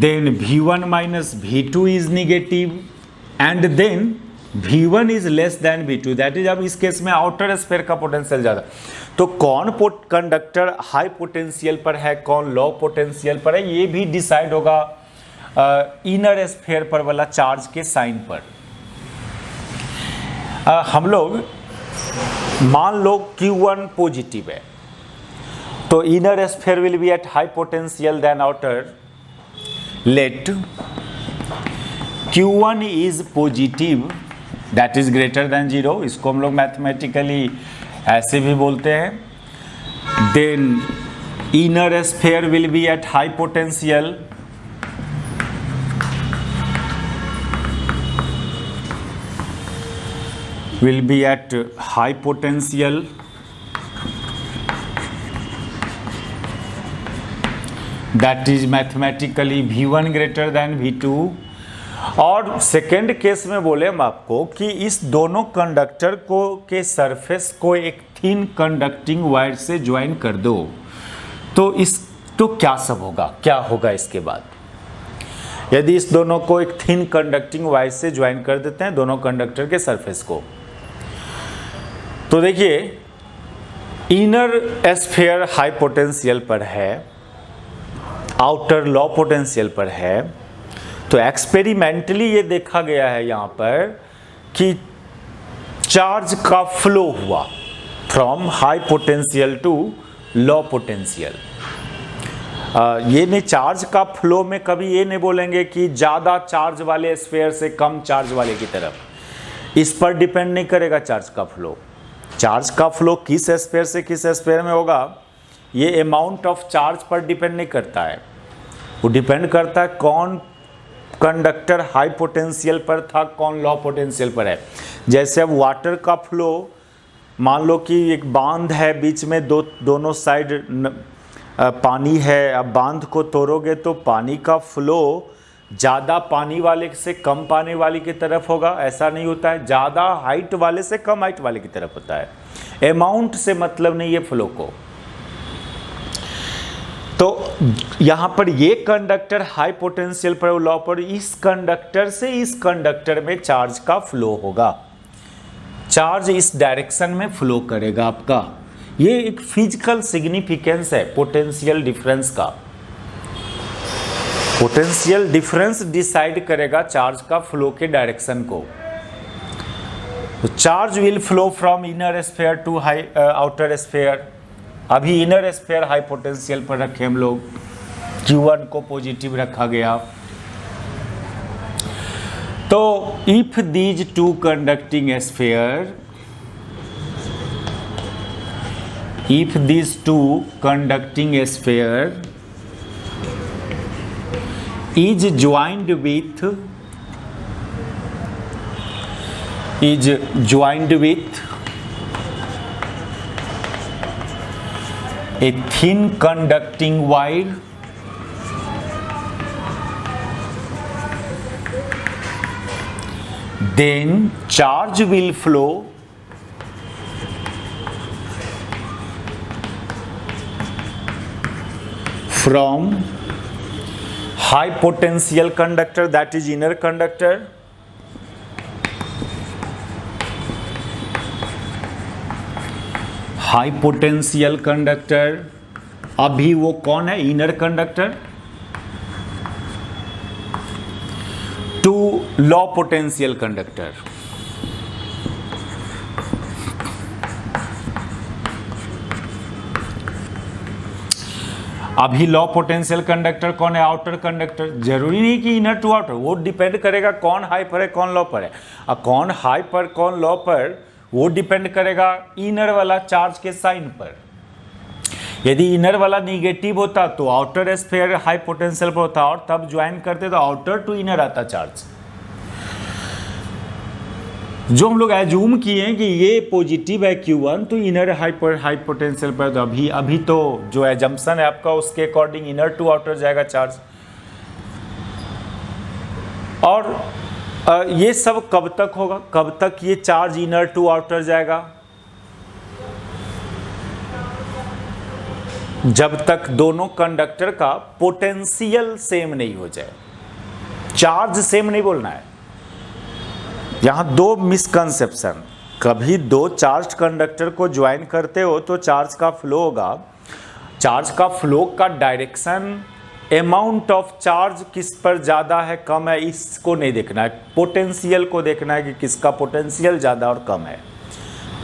then V1 minus V2 is negative and then V1 is less than V2, that is अब इस case में outer sphere का potential ज़्यादा। तो कौन conductor high potential पर है, कौन लो पोटेंशियल पर है, ये भी डिसाइड होगा इनर स्फीयर पर वाला चार्ज के साइन पर। हम लोग मान लो Q1 पॉजिटिव है तो inner sphere will be at high potential than outer. Let Q1 is positive that is greater than 0, इसको हम लोग मैथमेटिकली ऐसे भी बोलते हैं। Then inner sphere will be at high potential, will be at high potential that is mathematically V1 greater than V2। और second case में बोले हम आपको कि इस दोनों कंडक्टर को के सरफेस को एक थिन कंडक्टिंग वायर से ज्वाइन कर दो, तो क्या सब होगा, क्या होगा इसके बाद यदि इस दोनों को एक थिन कंडक्टिंग वायर से ज्वाइन कर देते हैं, दोनों कंडक्टर के सरफेस को। तो देखिए इनर स्फीयर हाई पोटेंशियल पर है, आउटर लो पोटेंशियल पर है। तो एक्सपेरिमेंटली ये देखा गया है यहाँ पर कि चार्ज का फ्लो हुआ from high potential to low potential. ये नहीं, चार्ज का फ्लो में कभी ये नहीं बोलेंगे कि ज़्यादा चार्ज वाले स्फीयर से कम चार्ज वाले की तरफ, इस पर डिपेंड नहीं करेगा चार्ज का फ्लो। चार्ज का फ्लो किस स्फीयर से किस स्फीयर में होगा ये अमाउंट ऑफ चार्ज पर डिपेंड नहीं करता है, वो डिपेंड करता है कौन कंडक्टर हाई पोटेंशियल पर था, कौन लो पोटेंशियल पर है। जैसे अब वाटर का फ्लो, मान लो कि एक बांध है, बीच में दोनों साइड पानी है, अब बांध को तोड़ोगे तो पानी का फ्लो ज़्यादा पानी वाले से कम पानी वाले की तरफ होगा, ऐसा नहीं होता है। ज़्यादा हाइट वाले से कम हाइट वाले की तरफ होता है। अमाउंट से मतलब नहीं है फ्लो को। तो यहाँ पर ये कंडक्टर हाई पोटेंशियल पर लो पर, इस कंडक्टर से इस कंडक्टर में चार्ज का फ्लो होगा, चार्ज इस डायरेक्शन में फ्लो करेगा आपका। ये एक फिजिकल सिग्निफिकेंस है पोटेंशियल डिफरेंस का। पोटेंशियल डिफरेंस डिसाइड करेगा चार्ज का फ्लो के डायरेक्शन को। तो charge will flow from inner sphere to high outer sphere. अभी इनर स्फीयर हाई पोटेंशियल पर रखे हम लोग, Q1 को पॉजिटिव रखा गया। तो if these two conducting sphere, if these two conducting sphere is joined with a thin conducting wire, then charge will flow from high potential conductor, that is inner conductor, high potential conductor, अभी वो कौन है inner conductor, to low potential conductor. अभी low potential conductor कौन है, outer conductor. जरूरी नहीं कि इनर टू आउटर, वो डिपेंड करेगा कौन हाई पर है कौन लो पर है। और कौन हाई पर कौन लो पर, वो डिपेंड करेगा इनर वाला चार्ज के साइन पर। यदि इनर वाला निगेटिव होता तो आउटर स्फीयर हाई पोटेंशियल पर होता, और तब ज्वाइन करते तो आउटर टू इनर आता चार्ज। जो हम लोग एज्यूम किए हैं कि ये पॉजिटिव है Q1 तो इनर हाई पोटेंशियल पर, तो अभी तो जो एजम्पशन है आपका उसके अकॉर्डिंग इनर टू आउटर जाएगा चार्ज। और ये सब कब तक होगा, कब तक ये चार्ज इनर टू आउटर जाएगा, जब तक दोनों कंडक्टर का पोटेंशियल सेम नहीं हो जाए। चार्ज सेम नहीं बोलना है, यहां दो मिसकंसेप्शन। कभी दो चार्ज कंडक्टर को ज्वाइन करते हो तो चार्ज का फ्लो होगा, चार्ज का फ्लो का डायरेक्शन, अमाउंट ऑफ चार्ज किस पर ज़्यादा है कम है इसको नहीं देखना है, पोटेंशियल को देखना है कि किसका पोटेंशियल ज़्यादा और कम है।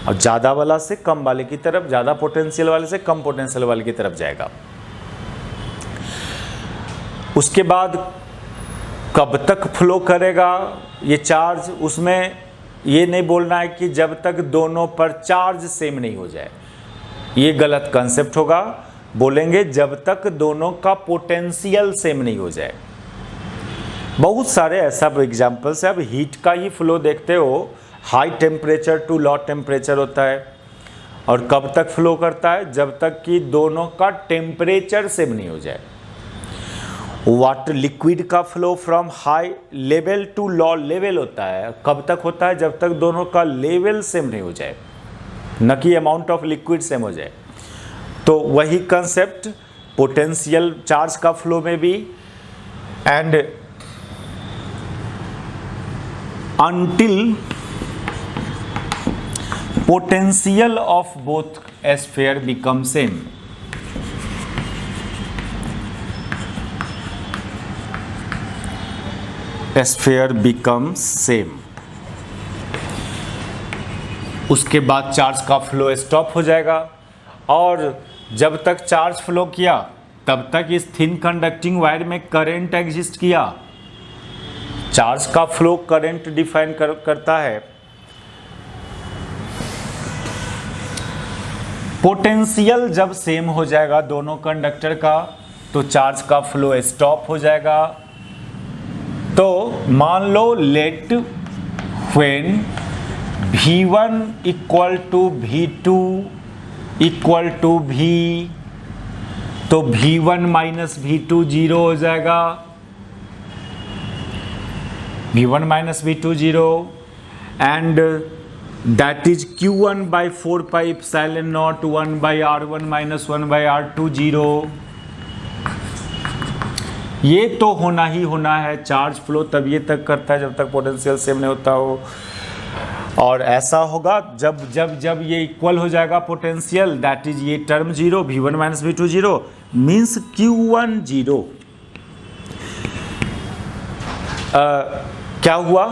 और ज़्यादा वाला से कम वाले की तरफ, ज़्यादा पोटेंशियल वाले से कम पोटेंशियल वाले की तरफ जाएगा। उसके बाद कब तक फ्लो करेगा ये चार्ज, उसमें ये नहीं बोलना है कि जब तक दोनों पर चार्ज सेम नहीं हो जाए, ये गलत कंसेप्ट होगा। बोलेंगे जब तक दोनों का पोटेंशियल सेम नहीं हो जाए। बहुत सारे ऐसा एग्जाम्पल्स है। अब हीट का ही फ्लो देखते हो, high temperature to low temperature होता है, और कब तक फ्लो करता है, जब तक कि दोनों का टेम्परेचर सेम नहीं हो जाए। वाटर लिक्विड का flow from high level to low level होता है। कब तक होता है? जब तक दोनों का लेवल सेम नहीं हो जाए, न कि अमाउंट ऑफ लिक्विड सेम हो जाए। तो वही कंसेप्ट पोटेंशियल चार्ज का फ्लो में भी, and until potential of both sphere become same. Sphere becomes same. उसके बाद चार्ज का फ्लो स्टॉप हो जाएगा, और जब तक चार्ज फ्लो किया तब तक इस थिन कंडक्टिंग वायर में करंट एग्जिस्ट किया। चार्ज का फ्लो करंट डिफाइन करता है। पोटेंशियल जब सेम हो जाएगा दोनों कंडक्टर का तो चार्ज का फ्लो स्टॉप हो जाएगा। तो मान लो let when V1 equal to V2 equal to V, तो V1 माइनस V2 जीरो हो जाएगा, V1 minus V2 zero, and that is Q1 by 4 pi epsilon naught 1 by R1 minus 1 by R2 zero. ये तो होना ही होना है। Charge flow तब ये तक करता है जब तक पोटेंशियल सेम नहीं होता हो, और ऐसा होगा जब जब जब ये इक्वल हो जाएगा पोटेंशियल, दैट इज ये term zero, V1 minus V2 zero means Q1 zero. क्या हुआ?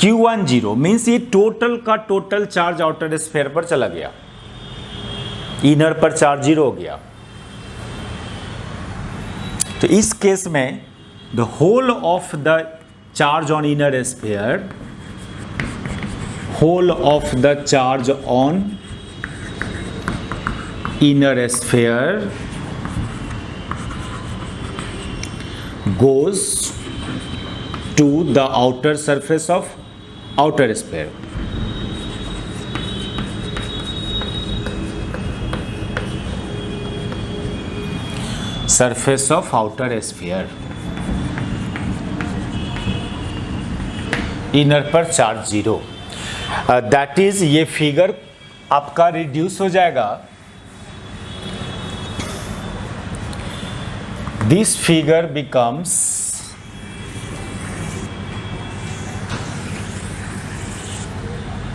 Q1 जीरो मीन्स ये टोटल का टोटल चार्ज आउटर स्फीयर पर चला गया, इनर पर चार्ज जीरो हो गया। तो इस केस में the whole of the charge on inner sphere, whole of the charge on inner sphere goes to the outer surface of outer sphere. Surface of outer sphere, inner पर charge zero. That is ये figure आपका reduce हो जाएगा। This figure becomes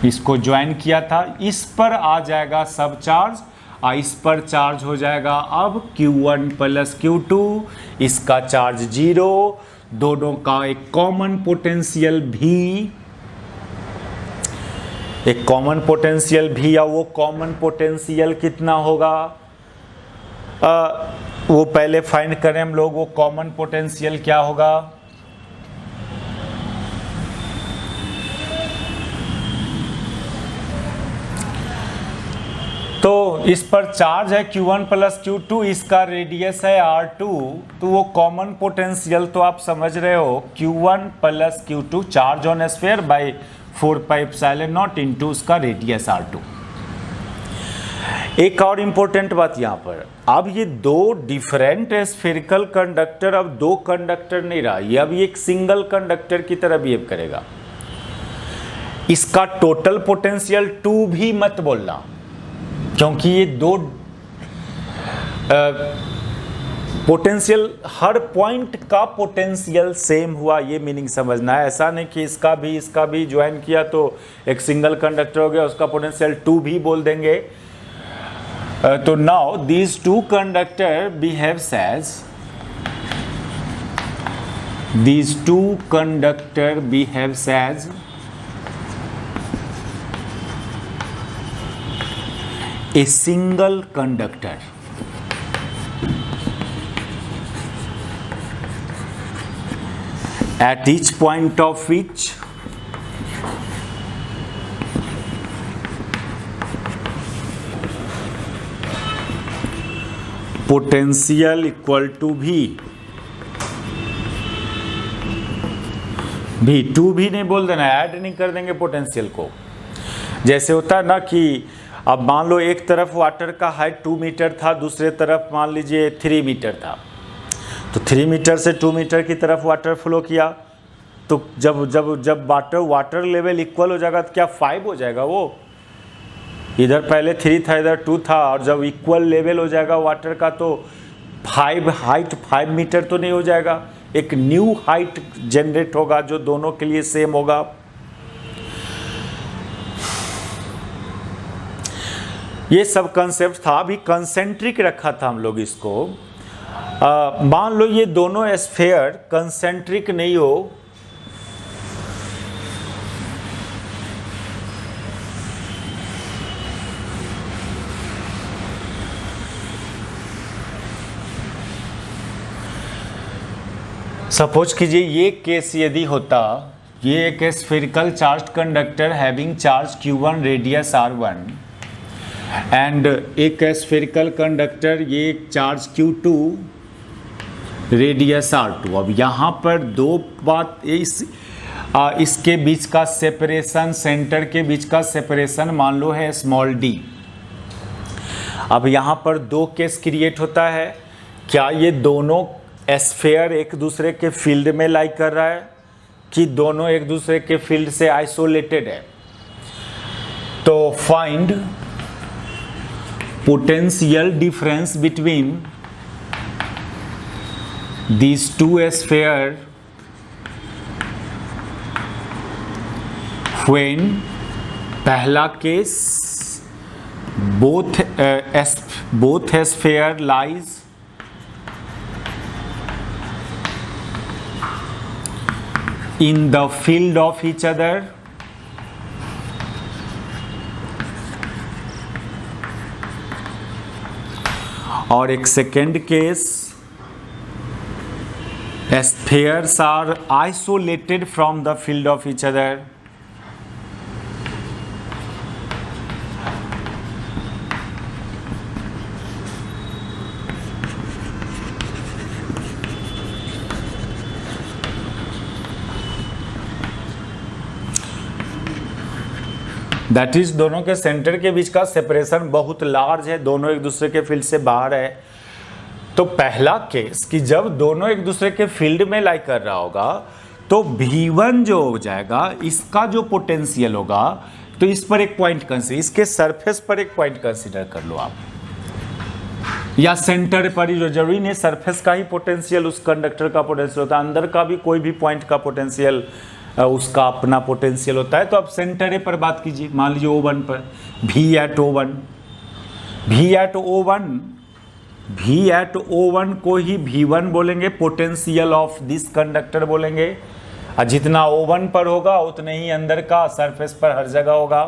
इसको join किया था, इस पर आ जाएगा सब चार्ज, इस पर चार्ज हो जाएगा अब Q1 प्लस Q2, इसका चार्ज जीरो, दोनों का एक कॉमन पोटेंशियल भी, एक कॉमन पोटेंशियल भी, या वो कॉमन पोटेंशियल कितना होगा वो पहले फाइंड करें हम लोग। वो कॉमन पोटेंशियल क्या होगा? तो इस पर चार्ज है Q1 प्लस Q2, इसका रेडियस है R2, तो वो कॉमन पोटेंशियल तो आप समझ रहे हो Q1 plus Q2 charge on sphere by 4 pi epsilon not into उसका रेडियस R2। एक और इंपॉर्टेंट बात यहाँ पर, अब ये दो डिफरेंट स्फेरिकल कंडक्टर अब दो कंडक्टर नहीं रहा, ये अब एक सिंगल कंडक्टर की तरह बिहेव करेगा। इसका टोटल पोटेंशियल 2 भी मत बोलना, क्योंकि ये दो पोटेंशियल, हर पॉइंट का पोटेंशियल सेम हुआ, ये मीनिंग समझना है। ऐसा नहीं कि इसका भी ज्वाइन किया तो एक सिंगल कंडक्टर हो गया, उसका पोटेंशियल 2 भी बोल देंगे। तो now these two conductor behaves as, these two conductor behaves as a single conductor. At each point of which potential equal to V. V2 भी नहीं बोल देना, ऐड नहीं कर देंगे पोटेंशियल को। जैसे होता है ना कि अब मान लो एक तरफ वाटर का हाइट 2 मीटर था, दूसरे तरफ मान लीजिए 3 मीटर था, तो 3 मीटर से 2 मीटर की तरफ वाटर फ्लो किया, तो जब वाटर लेवल इक्वल हो जाएगा तो क्या 5 हो जाएगा, वो इधर पहले 3 था इधर 2 था, और जब इक्वल लेवल हो जाएगा वाटर का तो 5 मीटर तो नहीं हो जाएगा, एक न्यू हाइट जनरेट होगा जो दोनों के लिए सेम होगा। ये सब कंसेप्ट था। अभी कंसेंट्रिक रखा था हम लोग इसको। मान लो ये दोनों स्फीयर कंसेंट्रिक नहीं हो, सपोज कीजिए ये केस यदि होता, ये एक spherical charge conductor having charge Q1 radius R1 and एक स्फेरिकल कंडक्टर ये चार्ज Q2 रेडियस R2। अब यहाँ पर दो बात, इसके बीच का सेपरेशन, सेंटर के बीच का सेपरेशन मान लो है स्मॉल d। अब यहाँ पर दो केस क्रिएट होता है, क्या ये दोनों स्फीयर एक दूसरे के फील्ड में लाई कर रहा है कि दोनों एक दूसरे के फील्ड से आइसोलेटेड है। तो find potential difference between these two spheres when पहला case both sphere lies in the field of each other, और एक second case spheres are isolated from the field of each other। That is दोनों के centre के बीच का separation बहुत large है, दोनों एक दूसरे के फील्ड से बाहर है। तो पहला केस कि जब दोनों एक दूसरे के फील्ड में लाई कर रहा होगा तो V1 जो हो जाएगा, इसका जो पोटेंशियल होगा, तो इस पर एक पॉइंट कंसीडर, इसके सरफेस पर एक पॉइंट कंसीडर कर लो आप, या सेंटर पर ही, जो जरूरी नहीं सरफेस का ही पोटेंशियल उस कंडक्टर का पोटेंशियल होता है, अंदर का भी कोई भी पॉइंट का पोटेंशियल उसका अपना पोटेंशियल होता है। तो अब सेंटर पर बात कीजिए, मान लीजिए O1 पर, V एट O1 को ही V1 बोलेंगे, पोटेंशियल ऑफ दिस कंडक्टर बोलेंगे, और जितना O1 पर होगा उतना ही अंदर का सरफेस पर हर जगह होगा।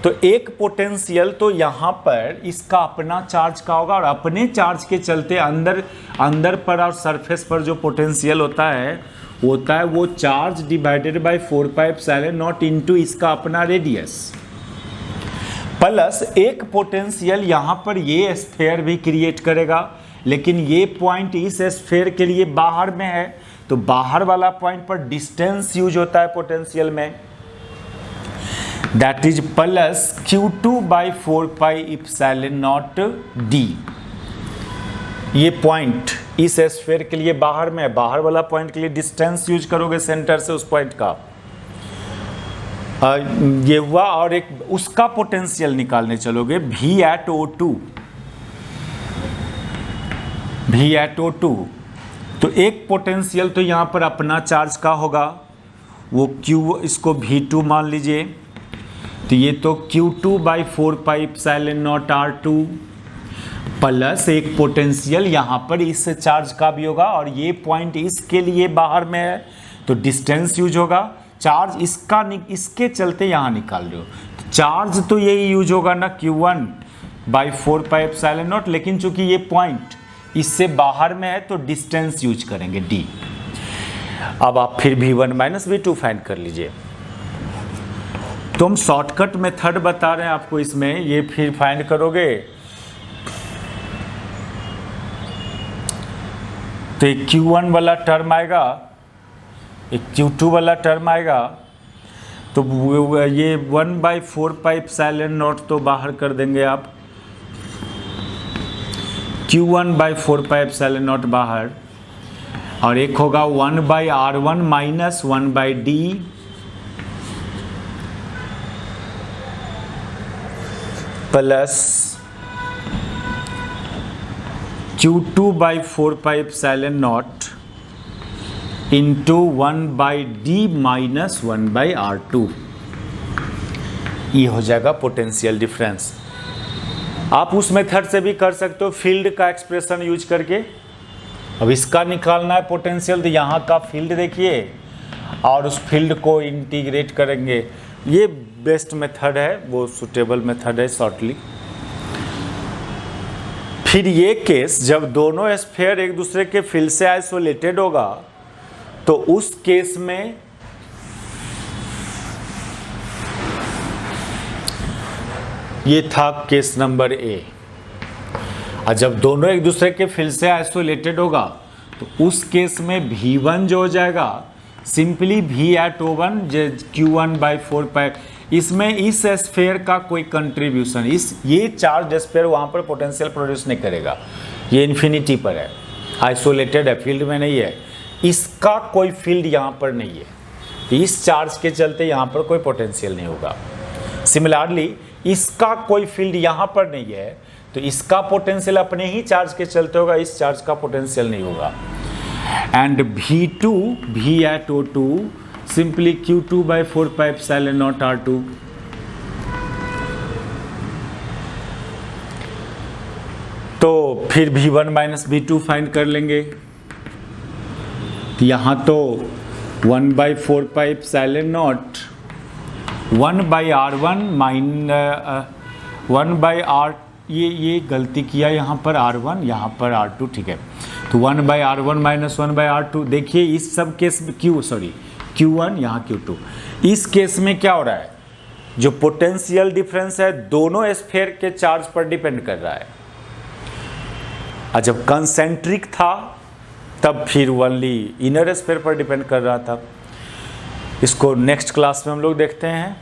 तो एक पोटेंशियल तो यहाँ पर इसका अपना चार्ज का होगा, और अपने चार्ज के चलते अंदर पर और सरफेस पर जो पोटेंशियल होता है वो चार्ज डिवाइडेड बाय 4πε0 इनटू इसका अपना रेडियस, प्लस एक पोटेंशियल यहाँ पर ये स्फीयर भी क्रिएट करेगा, लेकिन ये पॉइंट इस स्फीयर के लिए बाहर में है, तो बाहर वाला पॉइंट पर डिस्टेंस यूज होता है पोटेंशियल में, that is plus Q2 by 4πε0 d। ये पॉइंट इस स्फीयर के लिए बाहर में है, बाहर वाला पॉइंट के लिए डिस्टेंस यूज करोगे सेंटर से उस पॉइंट का, ये हुआ। और एक उसका पोटेंशियल निकालने चलोगे V एट O2, तो एक पोटेंशियल तो यहाँ पर अपना चार्ज का होगा, वो Q, इसको V2 मान लीजिए, तो ये तो Q2 बाई 4πε0 R2, प्लस एक पोटेंशियल यहाँ पर इस चार्ज का भी होगा, और ये पॉइंट इसके लिए बाहर में है तो डिस्टेंस यूज होगा, चार्ज इसके चलते यहाँ निकाल रहे हो, तो चार्ज तो यही यूज होगा ना Q1 बाई 4πε0, लेकिन चूंकि ये पॉइंट इससे बाहर में है तो डिस्टेंस यूज करेंगे d। अब आप फिर V1 माइनस V2 फाइंड कर लीजिए। तो हम शॉर्टकट मेथड बता रहे हैं आपको इसमें, ये फिर फाइंड करोगे तो एक Q1 वाला टर्म आएगा, एक Q2 वाला टर्म आएगा, तो ये 1/4πε0 तो बाहर कर देंगे आप, Q1/4πε0 बाहर, और एक होगा 1/r1 minus 1/d plus q2/4πε0 into 1/d minus 1/r2। ये हो जाएगा पोटेंशियल डिफरेंस। आप उस मेथड से भी कर सकते हो फील्ड का एक्सप्रेशन यूज करके। अब इसका निकालना है पोटेंशियल, तो यहाँ का फील्ड देखिए और उस फील्ड को इंटीग्रेट करेंगे। ये बेस्ट मेथड है, वो सुटेबल मेथड है शॉर्टली। फिर ये केस जब दोनों स्फीयर एक दूसरे के फील्ड से आइसोलेटेड होगा तो उस केस में ये था केस नंबर ए। और जब दोनों एक दूसरे के फील्ड से आइसोलेटेड होगा तो उस केस में V1 जो हो जाएगा सिंपली V@O1 q1/4π। इसमें इस स्फीयर का कोई कंट्रीब्यूशन, ये चार्ज स्फीयर वहाँ पर पोटेंशियल प्रोड्यूस नहीं करेगा, ये इन्फिनिटी पर है, आइसोलेटेड है, फील्ड में नहीं है। इसका कोई फील्ड यहाँ पर नहीं है, इस चार्ज के चलते यहाँ पर कोई पोटेंशियल नहीं होगा। सिमिलरली इसका कोई फील्ड यहाँ पर नहीं है तो इसका पोटेंशियल अपने ही चार्ज के चलते होगा, इस चार्ज का पोटेंशियल नहीं होगा। And V2 V@O2 simply q2/4πε0 r2। तो फिर V1 माइनस V2 फाइंड कर लेंगे। यहाँ तो 1/4πε0 1/r1 1/r, ये गलती किया यहाँ पर r1 यहाँ पर r2, ठीक है। तो 1/r1 माइनस 1/r2। देखिए इस सब केस में q1 यहाँ q2। इस केस में क्या हो रहा है, जो पोटेंशियल डिफरेंस है दोनों स्फीयर के चार्ज पर डिपेंड कर रहा है। और जब कंसेंट्रिक था तब फिर ओनली इनर स्फीयर पर डिपेंड कर रहा था। इसको नेक्स्ट क्लास में हम लोग देखते हैं।